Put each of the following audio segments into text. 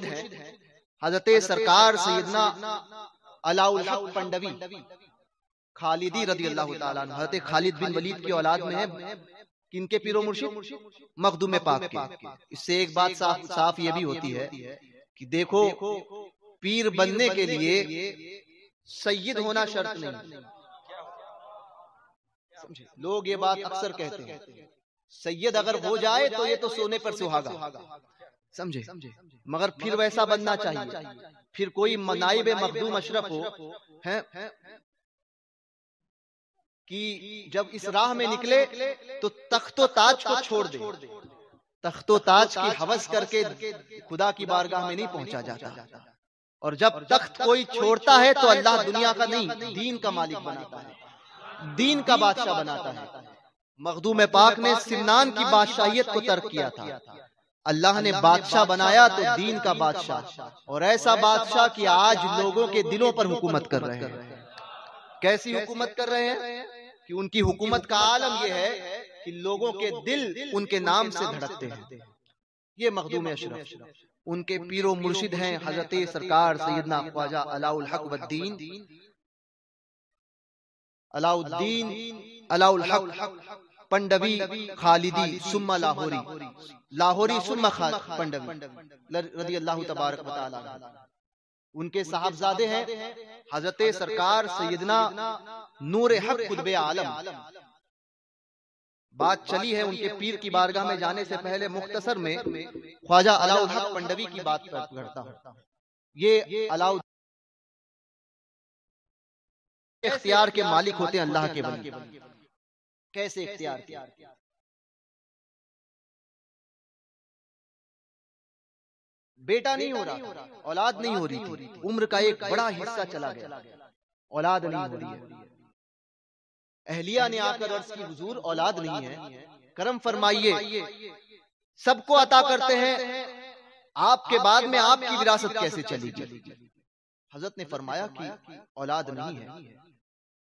ہیں حضرت سرکار سیدنا علاء الحق پنڈوی خالدی رضی اللہ تعالیٰ عنہ، حضرت خالد بن ولید کی اولاد میں ہے کن کے پیر و مرشد؟ مخدوم پاک کے۔ اس سے ایک بات صاف یہ بھی ہوتی ہے کہ دیکھو پیر بننے کے لیے سید ہونا شرط نہیں۔ لوگ یہ بات اکثر کہتے ہیں سید اگر ہو جائے تو یہ تو سونے پر سہاگا، سمجھے، مگر پھر ویسا بننا چاہیے، پھر کوئی نائب مخدوم اشرف ہو کہ جب اس راہ میں نکلے تو تخت و تاج کو چھوڑ دے۔ تخت و تاج کی ہوس کر کے خدا کی بارگاہ میں نہیں پہنچا جاتا، اور جب تخت کوئی چھوڑتا ہے تو اللہ دنیا کا نہیں دین کا مالک بناتا ہے، دین کا بادشاہ بناتا ہے۔ مخدوم پاک نے سمنان کی بادشاہیت کو ترک کیا تھا، اللہ نے بادشاہ بنایا تو دین کا بادشاہ، اور ایسا بادشاہ کہ آج لوگوں کے دلوں پر حکومت کر رہے ہیں۔ کیسی حکومت کر رہے ہیں کہ ان کی حکومت کا عالم یہ ہے کہ لوگوں کے دل ان کے نام سے دھڑکتے ہیں۔ یہ مخدوم اشرف، ان کے پیر و مرشد ہیں حضرت سرکار سیدنا خواجہ علاء الحق والدین، علاء الحق پنڈوی خالدی ثم لاہوری ثم پنڈوی رضی اللہ تبارک و تعالی عنہ۔ ان کے صاحبزادے ہیں حضرت سرکار سیدنا نور حق قطب عالم۔ بات چلی ہے ان کے پیر کی بارگاہ میں جانے سے پہلے مختصر میں خواجہ علاء الحق پنڈوی کی بات کرتا ہوں۔ یہ علاء اختیار کے مالک ہوتے ہیں اللہ کے ولی۔ کیسے اختیار کیا؟ بیٹا نہیں ہو رہا، اولاد نہیں ہو رہی تھی، عمر کا ایک بڑا حصہ چلا گیا، اولاد نہیں ہو رہی ہے۔ اہلیہ نے آ کر عرض کی حضور اولاد نہیں ہے، کرم فرمائیے، سب کو عطا کرتے ہیں، آپ کے بعد میں آپ کی وراثت کیسے چلی گی؟ حضرت نے فرمایا کہ اولاد نہیں ہے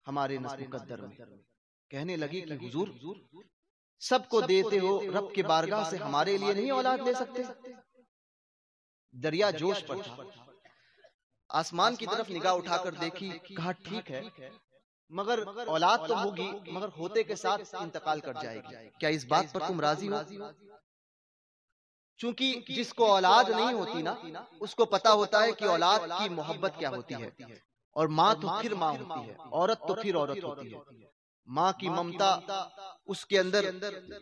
ہمارے نسل مقدر میں۔ کہنے لگی کہ حضور سب کو دیتے ہو، رب کے بارگاہ سے ہمارے لیے نہیں اولاد لے سکتے؟ دریا جوش پر تھا، آسمان کی طرف نگاہ اٹھا کر دیکھی، کہا ٹھیک ہے مگر اولاد تو ہوگی، مگر ہوتے کے ساتھ انتقال کر جائے گی، کیا اس بات پر تم راضی ہو؟ چونکہ جس کو اولاد نہیں ہوتی نا، اس کو پتا ہوتا ہے کہ اولاد کی محبت کیا ہوتی ہے، اور ماں تو پھر ماں ہوتی ہے، عورت تو پھر عورت ہوتی ہے۔ ماں کی ممتا اس کے اندر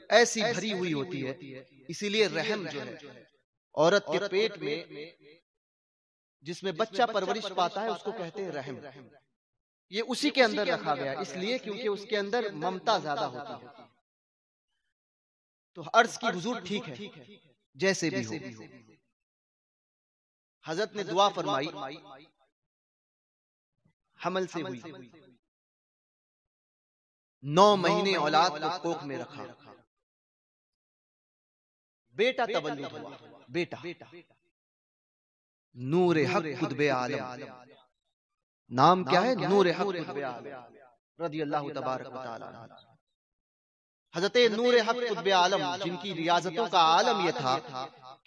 ایسی بھری ہوئی ہوتی ہے، اسی لیے رحم جو ہے عورت کے پیٹ میں جس میں بچہ پرورش پاتا ہے اس کو کہتے ہیں رحم۔ یہ اسی کے اندر رکھا گیا اس لیے کیونکہ اس کے اندر ممتا زیادہ ہوتی ہے۔ تو عرض کی حضور ٹھیک ہے جیسے بھی ہو۔ حضرت نے دعا فرمائی، حمل سے ہوئی، 9 مہینے اولاد کو کوکھ میں رکھا، بیٹا تولد ہوا، بیٹا نور حق قطب عالم۔ نام کیا ہے؟ نور حق قطب عالم رضی اللہ تبارک و تعالی عنہ۔ حضرت نور حق قطب عالم جن کی ریاضتوں کا عالم یہ تھا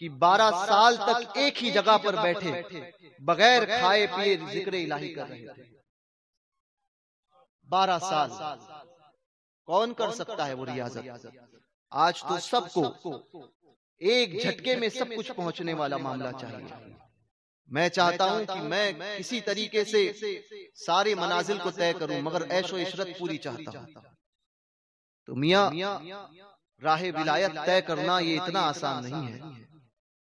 کہ 12 سال تک ایک ہی جگہ پر بیٹھے بغیر کھائے پیے ذکر الہی کر رہے تھے۔ 12 سال کون کر سکتا ہے وہ ریاضت؟ آج تو سب کو ایک جھٹکے میں سب کچھ پہنچنے والا معاملہ چاہیے۔ میں چاہتا ہوں کہ میں کسی طریقے سے سارے منازل کو طے کروں، مگر عیش و عشرت پوری چاہتا ہوں۔ تو میاں راہ ولایت طے کرنا یہ اتنا آسان نہیں ہے۔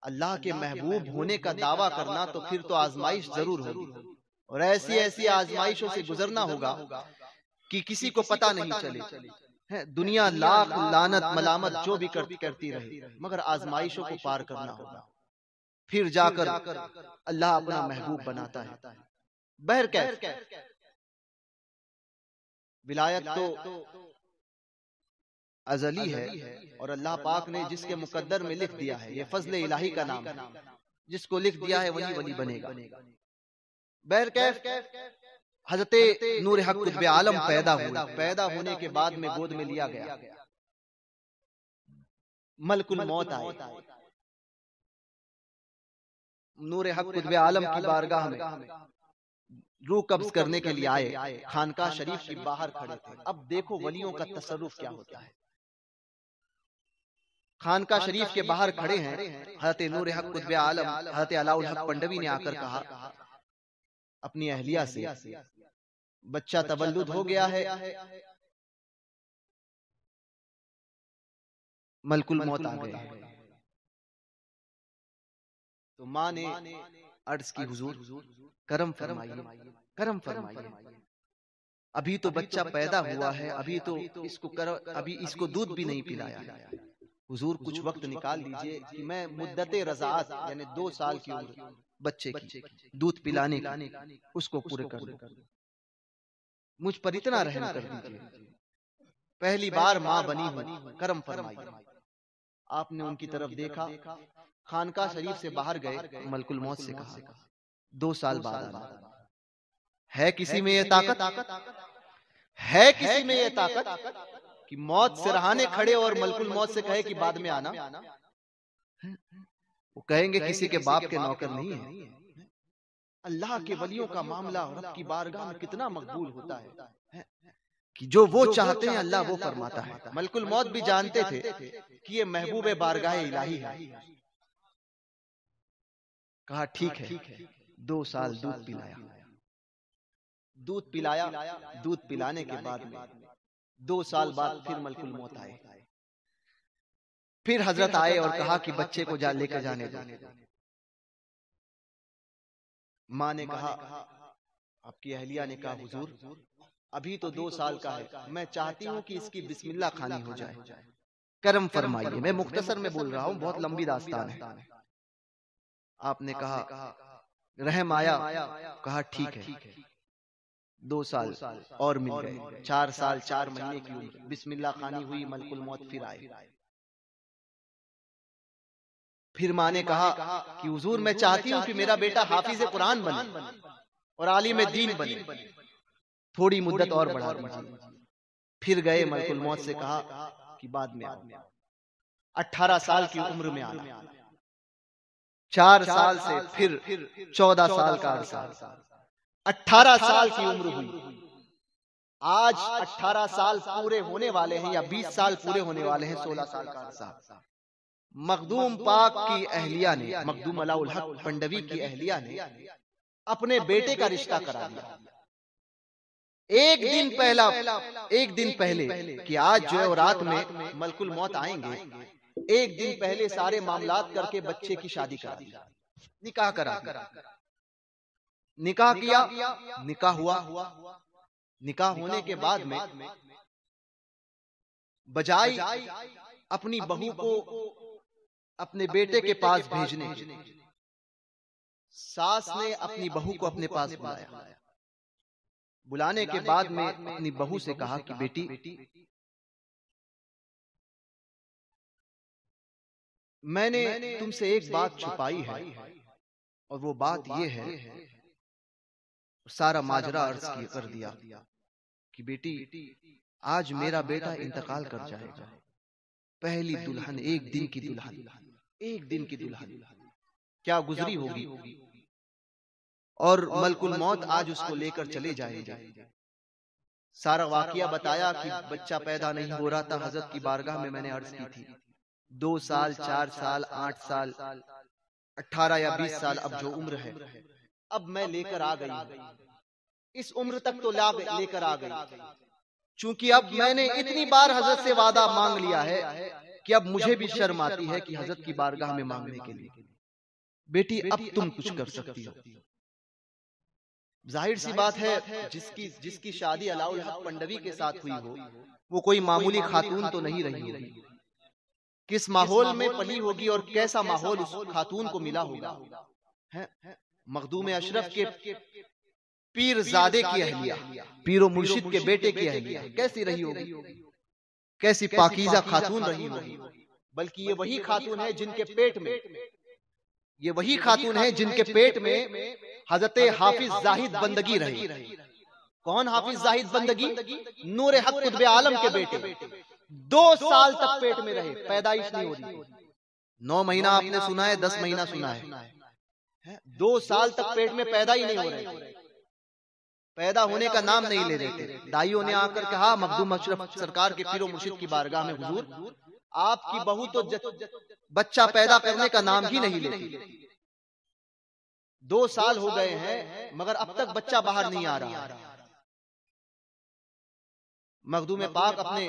اللہ کے محبوب ہونے کا دعویٰ کرنا تو پھر تو آزمائش ضرور ہوگی، اور ایسی ایسی آزمائشوں سے گزرنا ہوگا کہ کسی کو پتہ نہیں چلے۔ دنیا لاکھ لعنت ملامت جو بھی کرتی رہے، مگر آزمائشوں کو پار کرنا ہوگا، پھر جا کر اللہ اپنا محبوب بناتا ہے۔ بہرکیف ولایت تو ازلی ہے، اور اللہ پاک نے جس کے مقدر میں لکھ دیا ہے، یہ فضل الہی کا نام ہے، جس کو لکھ دیا ہے وہی ولی بنے گا۔ بہرکیف حضرت نور حق قطب عالم پیدا ہوئے، پیدا ہونے کے بعد میں گود میں لیا گیا، ملک الموت آئے۔ نور حق قطب عالم کی بارگاہ میں روح قبض کرنے کے لیے آئے، خانقاہ شریف کے باہر کھڑے تھے۔ اب دیکھو ولیوں کا تصرف کیا ہوتا ہے۔ خانقاہ شریف کے باہر کھڑے ہیں، حضرت نور حق قطب عالم حضرت علاء الحق پنڈوی نے آ کر کہا اپنی اہلیہ سے، بچہ تولد ہو گیا ہے، ملک الموت آ گئے ہیں۔ تو ماں نے عرض کی حضور کرم فرمائیے، کرم فرمائیے، ابھی تو بچہ پیدا ہوا ہے، ابھی اس کو دودھ بھی نہیں پلایا ہے، حضور کچھ وقت نکال دیجئے کہ میں مدت رضاعت یعنی 2 سال کی عمر بچے کی دودھ پلانے کی اس کو پورے کر دوں، مجھ پر اتنا رحم کر دیجئے، پہلی بار ماں بنی ہوں، کرم فرمائیے۔ آپ نے ان کی طرف دیکھا، خانقاہ شریف سے باہر گئے، ملک الموت سے کہا 2 سال بعد آنا۔ ہے کسی میں یہ طاقت، ہے کسی میں یہ طاقت کہ موت سے رہانے کھڑے اور ملک الموت سے کہے کہ بعد میں آنا؟ وہ کہیں گے کسی کے باپ کے نوکر نہیں ہیں۔ اللہ کے ولیوں کا معاملہ رب کی بارگاہ میں کتنا مقبول ہوتا ہے کہ جو وہ چاہتے ہیں اللہ وہ فرماتا ہے۔ ملک الموت بھی جانتے تھے کہ یہ محبوب بارگاہ الہی ہے، کہا ٹھیک ہے، 2 سال دودھ پلایا، دودھ پلایا، دودھ پلانے کے بعد میں 2 سال بعد پھر ملک الموت آئے، پھر حضرت آئے اور کہا کہ بچے کو لے کر جانے دو۔ ماں نے کہا، آپ کی اہلیہ نے کہا حضور ابھی تو 2 سال کا ہے، میں چاہتی ہوں کہ اس کی بسم اللہ خوانی ہو جائے، کرم فرمائیے۔ میں مختصر میں بول رہا ہوں، بہت لمبی داستان ہے۔ آپ نے کہا رحم آیا، کہا ٹھیک ہے، 2 سال اور مل گئے، 4 سال 4 مہینے کی عمر، بسم اللہ خوانی ہوئی، ملک الموت پھر آئے۔ پھر ماں نے کہا کہ حضور میں چاہتی ہوں کہ میرا بیٹا حافظ قرآن بنے اور عالم دین بنے، تھوڑی مدت اور بڑھا دیجیے۔ پھر گئے، ملک الموت سے کہا کہ بعد میں آؤ، 18 سال کی عمر میں آنا، 4 سال سے پھر 14 سال کا عرصہ، 18 سال کی عمر ہوئی۔ آج 18 سال پورے ہونے والے ہیں یا 20 سال پورے ہونے والے ہیں، 16 سال کا عرصہ۔ مخدوم پاک کی اہلیہ نے، مخدوم علاء الحق پنڈوی کی اہلیہ نے اپنے بیٹے کا رشتہ کرا دیا۔ ایک دن پہلے کہ آج جو ہے رات میں ملک الموت آئیں گے، ایک دن پہلے سارے معاملات کر کے بچے کی شادی کرا دی، نکاح کرا دیا، نکاح کیا، نکاح ہوا۔ نکاح ہونے کے بعد میں بجائے اپنی بہو کو اپنے بیٹے کے پاس بھیجنے، ساس نے اپنی بہو کو اپنے پاس بلایا۔ بلانے کے بعد میں اپنی بہو سے کہا کہ بیٹی میں نے تم سے ایک بات چھپائی ہے، اور وہ بات یہ ہے، سارا ماجرا عرض کر دیا کہ بیٹی آج میرا بیٹا انتقال کر جائے گا، پہلی دلہن، ایک دن کی دلہن، ایک دن کی دلہن کیا گزری ہوگی، اور ملک الموت آج اس کو لے کر چلے جائیں گے۔ سارا واقعہ بتایا کہ بچہ پیدا نہیں ہو رہا تھا، حضرت کی بارگاہ میں میں نے عرض کی تھی 2 سال 4 سال 8 سال 18 یا 20 سال اب جو عمر ہے، اب میں لے کر آ گئی ہوں، اس عمر تک تو لے کر آ گئی، چونکہ اب میں نے اتنی بار حضرت سے وعدہ مانگ لیا ہے کہ اب مجھے بھی شرم آتی ہے کہ حضرت کی بارگاہ میں مانگنے کے لیے، بیٹی اب تم کچھ کر سکتی ہو۔ ظاہر سی بات ہے جس کی شادی علاء الحق پنڈوی کے ساتھ ہوئی ہو، وہ کوئی معمولی خاتون تو نہیں رہی ہوگی، کس ماحول میں پلی ہوگی اور کیسا ماحول اس خاتون کو ملا ہوگا۔ مخدوم اشرف کے پیر زادے کی اہلیہ، پیر و مرشد کے بیٹے کی اہلیہ کیسی رہی ہوگی، کیسی پاکیزہ خاتون رہی ہوگی۔ بلکہ یہ وہی خاتون ہے جن کے پیٹ میں، یہ وہی خاتون ہے جن کے پیٹ میں حضرت حافظ زاہد بندگی رہی۔ کون حافظ زاہد بندگی؟ نور حق قطب عالم کے بیٹے، 2 سال تک پیٹ میں رہے، پیدائش نہیں ہو رہی، 9 مہینہ آپ نے سنا ہے، 10 مہینہ سنا ہے، 2 سال تک پیٹ میں پیدا ہی نہیں ہو رہے تھے، پیدا ہونے کا نام نہیں لے رہے تھے۔ دائیوں نے آ کر کہا مخدوم اشرف سرکار کے پیر و مرشد کی بارگاہ میں، حضور آپ کی بہو تو بچہ پیدا کرنے کا نام ہی نہیں لیتی، 2 سال ہو گئے ہیں مگر اب تک بچہ باہر نہیں آ رہا۔ مخدوم پاک اپنے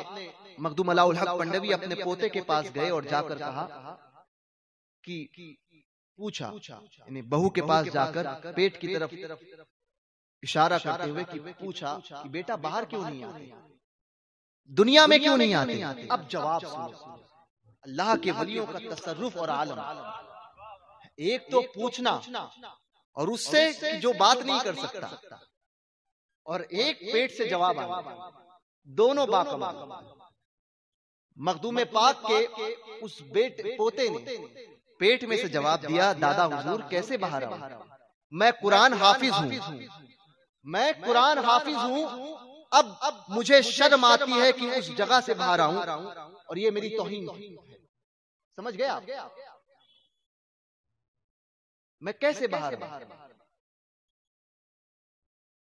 مخدوم علاء الحق پنڈوی اپنے پوتے کے پاس گئے اور جا کر کہا کہ پوچھا، یعنی بہو کے پاس جا کر پیٹ کی طرف اشارہ کرتے ہوئے کہ پوچھا کہ بیٹا باہر کیوں نہیں آتے، دنیا میں کیوں نہیں آتے؟ اب جواب سنو، اللہ کے ولیوں کا تصرف اور عالم، ایک تو پوچھنا اور اس سے جو بات نہیں کر سکتا، اور ایک پیٹ سے جواب آنا، دونوں باکمال۔ مخدوم پاک کے اس پوتے نے پیٹ میں سے جواب دیا، دادا حضور کیسے باہر آؤں، میں قرآن حافظ ہوں، میں قرآن حافظ ہوں، اب مجھے شرم آتی ہے کہ اس جگہ سے باہر آؤں، اور یہ میری توہین ہے۔ سمجھ گئے آپ؟ میں کیسے باہر آؤں،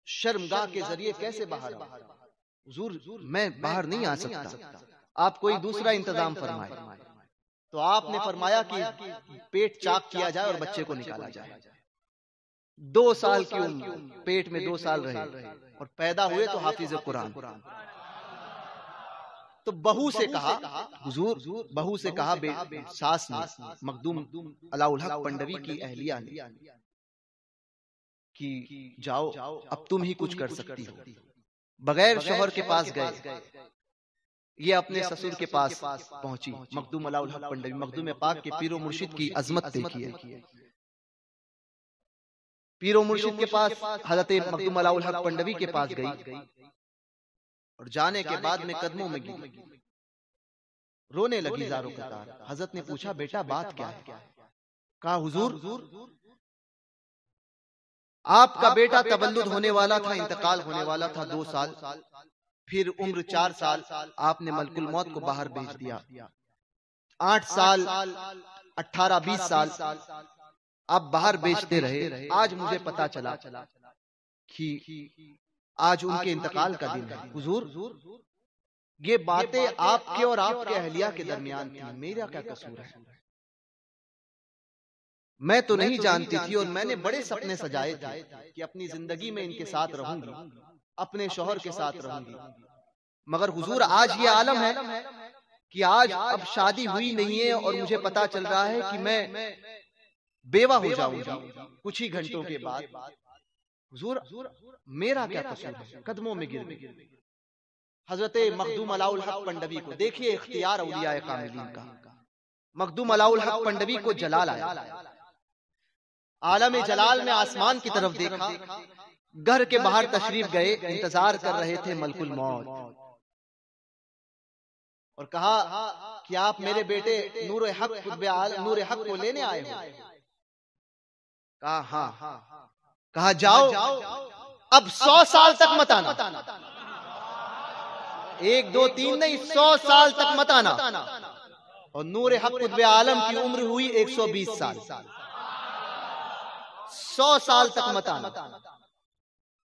شرمگاہ کے ذریعے کیسے باہر آؤں؟ حضور میں باہر نہیں آ سکتا، آپ کوئی دوسرا انتظام فرمائے۔ تو آپ نے فرمایا کہ پیٹ چاک کیا جائے اور بچے کو نکالا جائے۔ 2 سال کی عمر، پیٹ میں 2 سال رہے اور پیدا ہوئے تو حافظ قرآن۔ تو بہو سے کہا، حضور بہو سے کہا، ساس نے، مخدوم علاء الحق پنڈوی کی اہلیہ نے، کہ جاؤ اب تم ہی کچھ کر سکتی ہو۔ بغیر شوہر کے پاس گئے، یہ اپنے سسر کے پاس پہنچی مخدوم علاء الحق پنڈوی۔ مخدوم پاک کے پیر و مرشد کی عظمت دیکھیے، پیر و مرشد کے پاس حضرت مخدوم علاء الحق پنڈوی کے پاس گئی، اور جانے کے بعد میں قدموں میں گری، رونے لگی زاروں قطار۔ حضرت نے پوچھا بیٹا بات کیا ہے؟ کہا حضور آپ کا بیٹا تولد ہونے والا تھا، انتقال ہونے والا تھا 2 سال، پھر عمر 4 سال، آپ نے ملک الموت کو باہر بھیج دیا، 8 سال 18-20 سال آپ باہر بیچتے رہے۔ آج مجھے پتا چلا کہ آج ان کے انتقال کا دن ہے۔ حضور یہ باتیں آپ کے اور آپ کے اہلیہ کے درمیان تھی، میرا کیا قصور ہے؟ میں تو نہیں جانتی تھی، اور میں نے بڑے سپنے سجائے تھے کہ اپنی زندگی میں ان کے ساتھ رہوں گی، اپنے شوہر کے ساتھ رہوں گی، مگر حضور آج یہ عالم ہے کہ آج اب شادی ہوئی نہیں ہے اور مجھے پتا چل رہا ہے کہ میں بیوہ ہو جاؤں گی کچھ ہی گھنٹوں کے بعد۔ حضور میرا کیا قصور ہے؟ قدموں میں گر گئی۔ حضرت مخدوم علاء الحق پنڈوی کو دیکھیے اختیار اولیاء کاملین کا، مخدوم علاء الحق پنڈوی کو جلال آیا، عالم جلال میں آسمان کی طرف دیکھا، گھر کے باہر تشریف گئے، انتظار کر رہے تھے ملک الموت، اور کہا کہ آپ میرے بیٹے نور حق کو لینے آئے ہو؟ کہا ہاں۔ کہا جاؤ اب 100 سال تک مت آنا، 1 2 3 نہیں، 100 سال تک مت آنا۔ اور نور حق قطب عالم کی عمر ہوئی 120 سال، 100 سال تک مت آنا۔